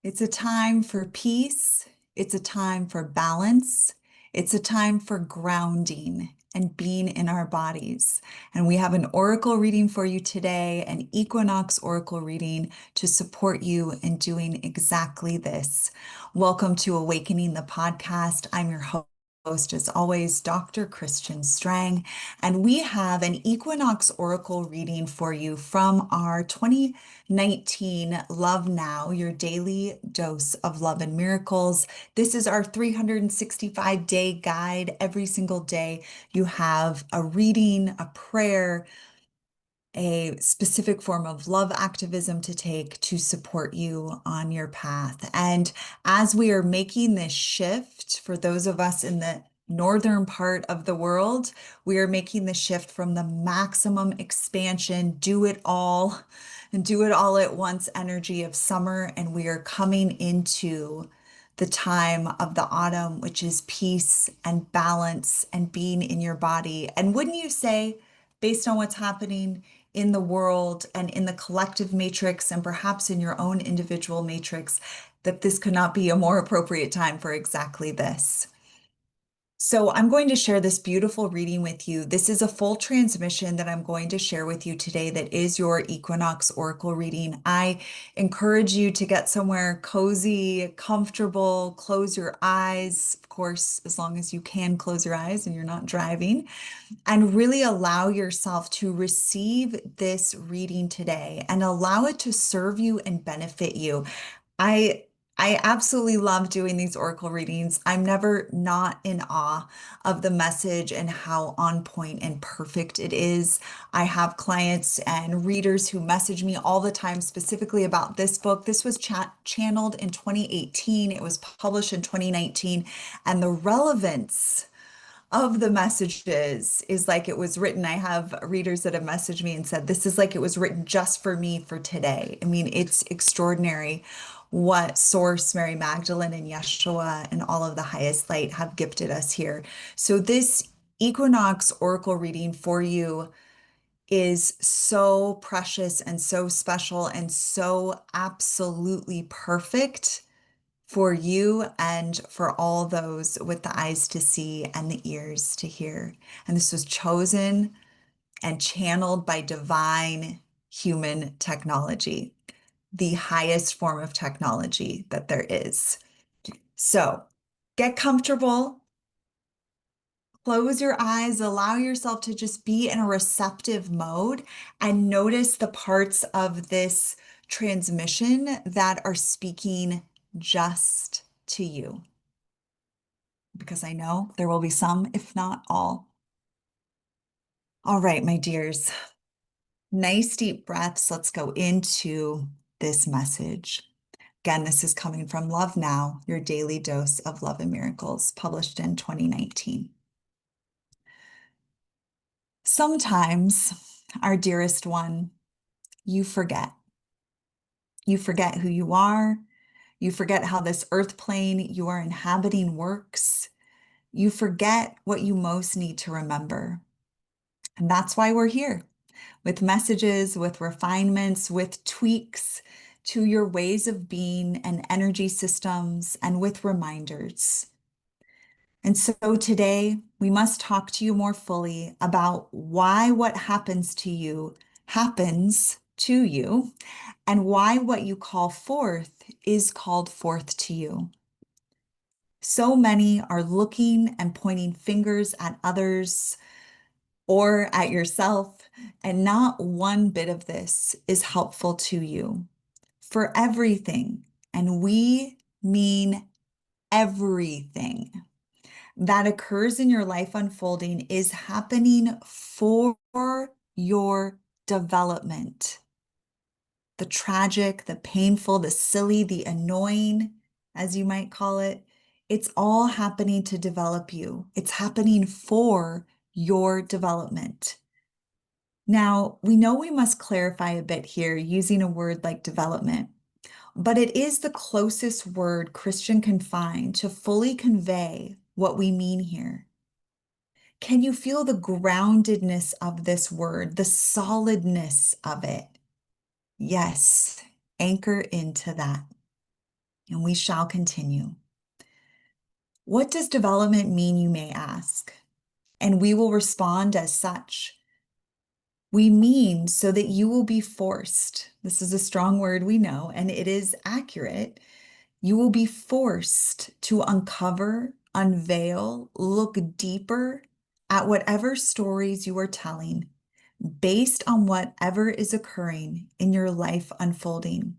It's a time for peace. It's a time for balance. It's a time for grounding and being in our bodies. And we have an oracle reading for you today, an equinox oracle reading to support you in doing exactly this. Welcome to Awakening the Podcast. I'm your host, as always, Dr. Christian Strang, and we have an equinox oracle reading for you from our 2019 Love Now, your daily dose of love and miracles. This is our 365-day guide. Every single day, you have a reading, a prayer, a specific form of love activism to take to support you on your path. And as we are making this shift, for those of us in the northern part of the world, we are making the shift from the maximum expansion, do it all, and do it all at once energy of summer. And we are coming into the time of the autumn, which is peace and balance and being in your body. And wouldn't you say, based on what's happening in the world and in the collective matrix, and perhaps in your own individual matrix, that this could not be a more appropriate time for exactly this? So I'm going to share this beautiful reading with you. This is a full transmission that I'm going to share with you today that is your Equinox Oracle reading. I encourage you to get somewhere cozy, comfortable, close your eyes, of course, as long as you can close your eyes and you're not driving, and really allow yourself to receive this reading today and allow it to serve you and benefit you. I I absolutely love doing these oracle readings. I'm never not in awe of the message and how on point and perfect it is. I have clients and readers who message me all the time specifically about this book. This was channeled in 2018. It was published in 2019, and the relevance of the messages is like it was written. I have readers that have messaged me and said, this is like it was written just for me for today. I mean, it's extraordinary what Source, Mary Magdalene, and Yeshua and all of the highest light have gifted us here. So, this Equinox Oracle reading for you is so precious and so special and so absolutely perfect for you and for all those with the eyes to see and the ears to hear. And this was chosen and channeled by divine human technology, the highest form of technology that there is. So get comfortable, close your eyes, allow yourself to just be in a receptive mode and notice the parts of this transmission that are speaking just to you, because I know there will be some, if not all. All right, my dears, nice deep breaths. Let's go into this message. Again, this is coming from Love Now, your daily dose of love and miracles, published in 2019. Sometimes, our dearest one, you forget. You forget who you are. You forget how this earth plane you are inhabiting works. You forget what you most need to remember. And that's why we're here, with messages, with refinements, with tweaks to your ways of being and energy systems, and with reminders. And so today, we must talk to you more fully about why what happens to you, and why what you call forth is called forth to you. So many are looking and pointing fingers at others or at yourself, and not one bit of this is helpful to you. For everything, and we mean everything that occurs in your life unfolding is happening for your development. The tragic, the painful, the silly, the annoying, as you might call it, it's all happening to develop you. It's happening for your development. Now, we know we must clarify a bit here using a word like development, but it is the closest word Christian can find to fully convey what we mean here. Can you feel the groundedness of this word, the solidness of it? Yes, anchor into that. and we shall continue. What does development mean, you may ask? And we will respond as such. We mean so that you will be forced. This is a strong word, we know, and it is accurate. You will be forced to uncover, unveil, look deeper at whatever stories you are telling based on whatever is occurring in your life unfolding.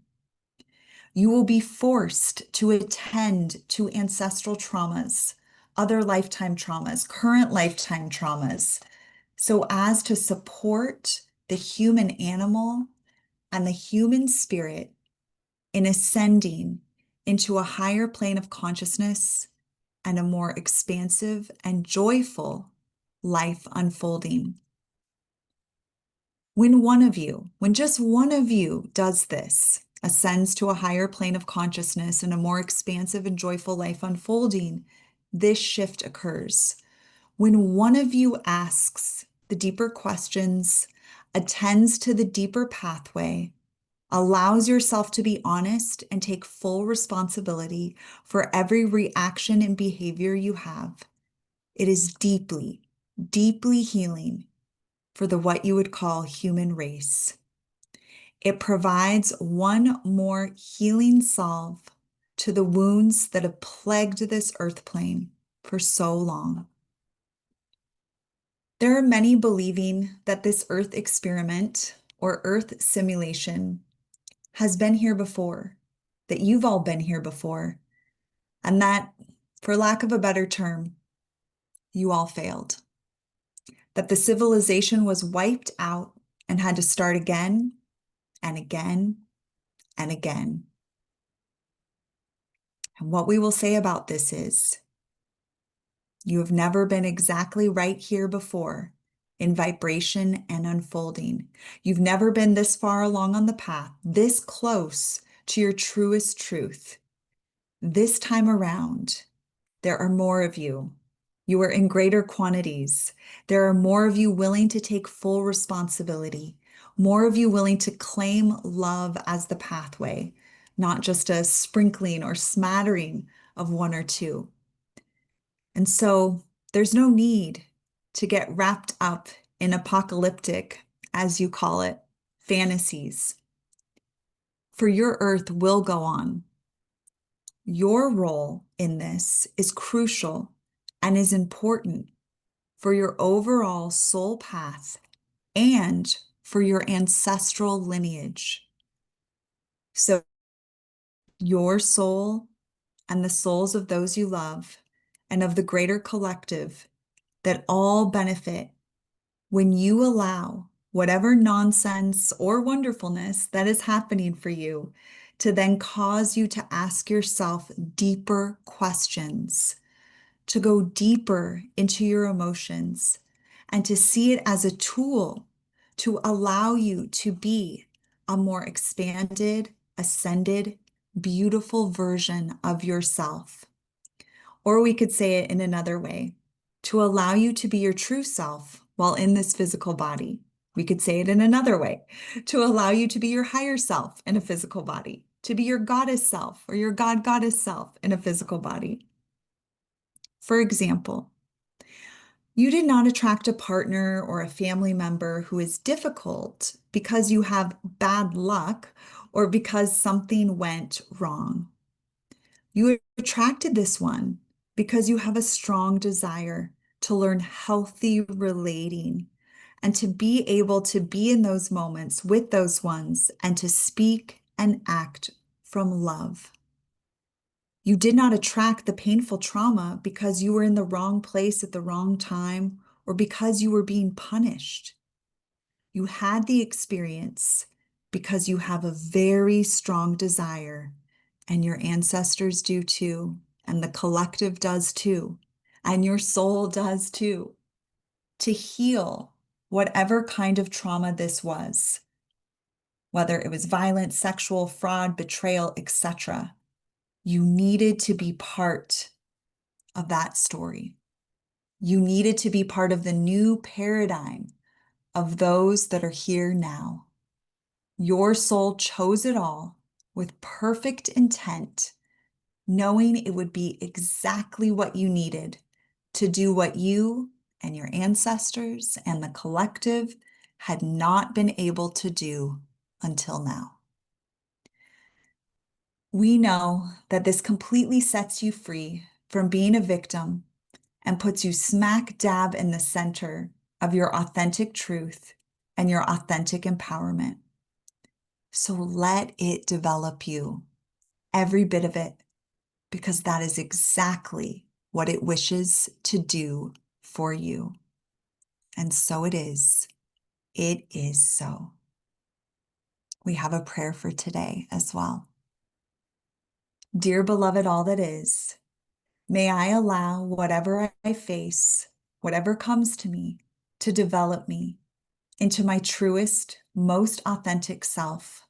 You will be forced to attend to ancestral traumas, other lifetime traumas, current lifetime traumas, so as to support the human animal and the human spirit in ascending into a higher plane of consciousness and a more expansive and joyful life unfolding. When just one of you does this, ascends to a higher plane of consciousness and a more expansive and joyful life unfolding, this shift occurs. When one of you asks the deeper questions, attends to the deeper pathway, allows yourself to be honest and take full responsibility for every reaction and behavior you have, it is deeply, deeply healing for the what you would call human race. It provides one more healing salve to the wounds that have plagued this earth plane for so long. There are many believing that this earth experiment or earth simulation has been here before, that you've all been here before, and that, for lack of a better term, you all failed. That the civilization was wiped out and had to start again and again and again. And what we will say about this is, you have never been exactly right here before in vibration and unfolding. You've never been this far along on the path, this close to your truest truth. This time around, there are more of you. You are in greater quantities. There are more of you willing to take full responsibility, more of you willing to claim love as the pathway, not just a sprinkling or smattering of one or two. And so there's no need to get wrapped up in apocalyptic, as you call it, fantasies. For your earth will go on. Your role in this is crucial and is important for your overall soul path and for your ancestral lineage. So your soul and the souls of those you love and of the greater collective that all benefit when you allow whatever nonsense or wonderfulness that is happening for you to then cause you to ask yourself deeper questions, to go deeper into your emotions, and to see it as a tool to allow you to be a more expanded, ascended, beautiful version of yourself. Or we could say it in another way, to allow you to be your true self while in this physical body. We could say it in another way, to allow you to be your higher self in a physical body, to be your goddess self or your god goddess self in a physical body. For example, you did not attract a partner or a family member who is difficult because you have bad luck or because something went wrong. You attracted this one because you have a strong desire to learn healthy relating and to be able to be in those moments with those ones and to speak and act from love. You did not attract the painful trauma because you were in the wrong place at the wrong time or because you were being punished. You had the experience because you have a very strong desire, and your ancestors do too, and the collective does too, and your soul does too, to heal whatever kind of trauma this was, whether it was violent, sexual, fraud, betrayal, etc. You needed to be part of that story. You needed to be part of the new paradigm of those that are here now. Your soul chose it all with perfect intent knowing it would be exactly what you needed to do what you and your ancestors and the collective had not been able to do until now. We know that this completely sets you free from being a victim and puts you smack dab in the center of your authentic truth and your authentic empowerment. So let it develop you, every bit of it, because that is exactly what it wishes to do for you. And so it is. It is so. We have a prayer for today as well. Dear beloved, all that is, may I allow whatever I face, whatever comes to me, to develop me into my truest, most authentic self.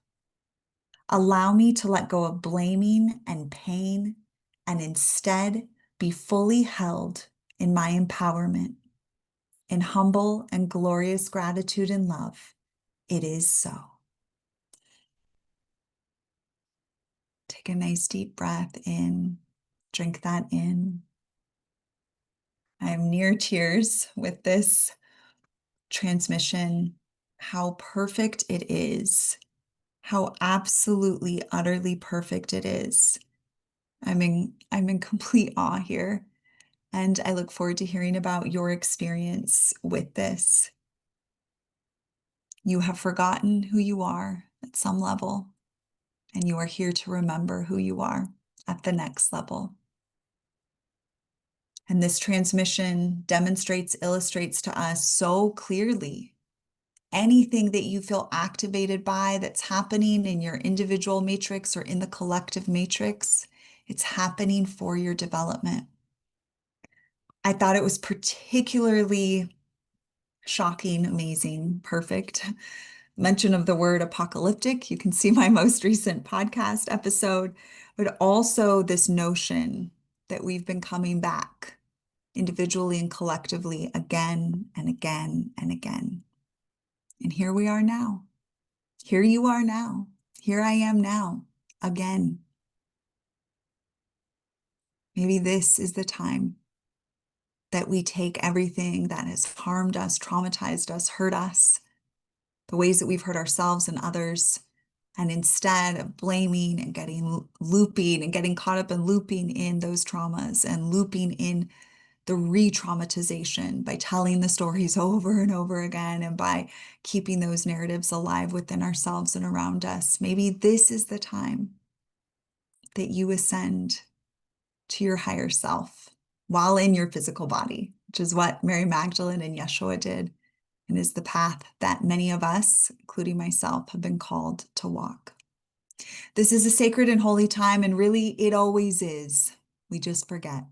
Allow me to let go of blaming and pain and instead be fully held in my empowerment. In humble and glorious gratitude and love, it is so. Take a nice deep breath in, drink that in. I'm near tears with this transmission. How perfect it is. How absolutely, utterly perfect it is. I'm in complete awe here. And I look forward to hearing about your experience with this. You have forgotten who you are at some level, and you are here to remember who you are at the next level. And this transmission demonstrates, illustrates to us so clearly anything that you feel activated by that's happening in your individual matrix or in the collective matrix, it's happening for your development. I thought it was particularly shocking, amazing, perfect mention of the word apocalyptic. You can see my most recent podcast episode, but also this notion that we've been coming back individually and collectively again and again and again. And here we are now. Here you are now. Here I am now, again. Maybe this is the time that we take everything that has harmed us, traumatized us, hurt us, the ways that we've hurt ourselves and others, and instead of blaming and getting looping and getting caught up in looping in those traumas and looping in the re-traumatization by telling the stories over and over again and by keeping those narratives alive within ourselves and around us. Maybe this is the time that you ascend to your higher self while in your physical body, which is what Mary Magdalene and Yeshua did, and is the path that many of us, including myself, have been called to walk. This is a sacred and holy time, and really it always is. We just forget.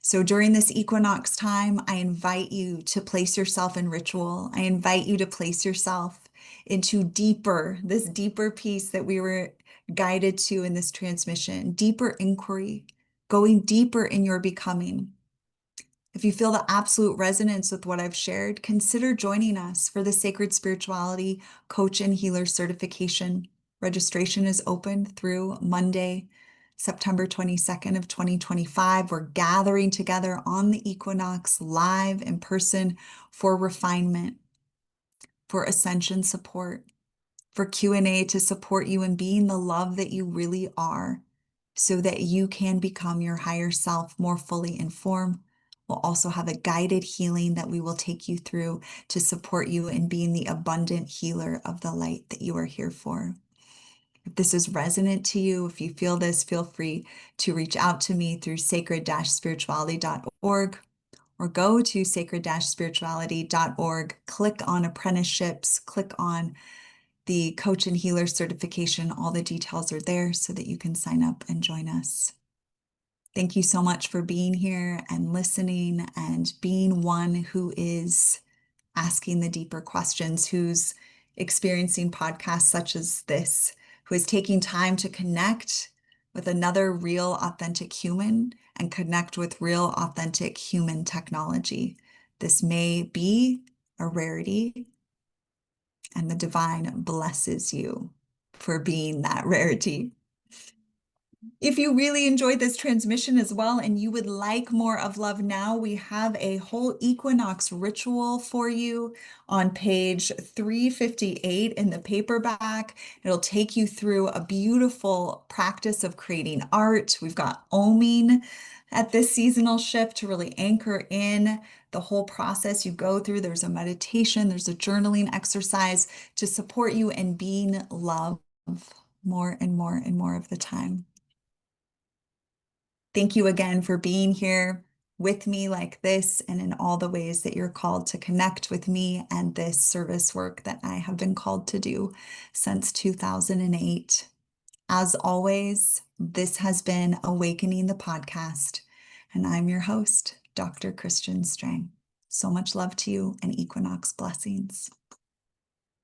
So during this equinox time, I invite you to place yourself in ritual. I invite you to place yourself into this deeper piece that we were guided to in this transmission, deeper inquiry, going deeper in your becoming. If you feel the absolute resonance with what I've shared, consider joining us for the Sacred Spirituality Coach and Healer Certification. Registration is open through Monday, September 22nd of 2025. We're gathering together on the equinox, live in person, for refinement, for ascension support, for Q&A to support you in being the love that you really are, so that you can become your higher self more fully informed. We'll also have a guided healing that we will take you through to support you in being the abundant healer of the light that you are here for. If this is resonant to you, if you feel this, feel free to reach out to me through sacred-spirituality.org or go to sacred-spirituality.org, click on apprenticeships, click on the coach and healer certification. All the details are there so that you can sign up and join us. Thank you so much for being here and listening and being one who is asking the deeper questions, who's experiencing podcasts such as this, who is taking time to connect with another real, authentic human and connect with real, authentic human technology. This may be a rarity, and the divine blesses you for being that rarity. If you really enjoyed this transmission as well and you would like more of Love Now, we have a whole equinox ritual for you on page 358 in the paperback. It'll take you through a beautiful practice of creating art. We've got oming at this seasonal shift to really anchor in the whole process you go through. There's a meditation, there's a journaling exercise to support you in being love more and more and more of the time. Thank you again for being here with me like this and in all the ways that you're called to connect with me and this service work that I have been called to do since 2008. As always, this has been Awakening the Podcast, and I'm your host, Dr. Christian Strang. So much love to you and Equinox blessings.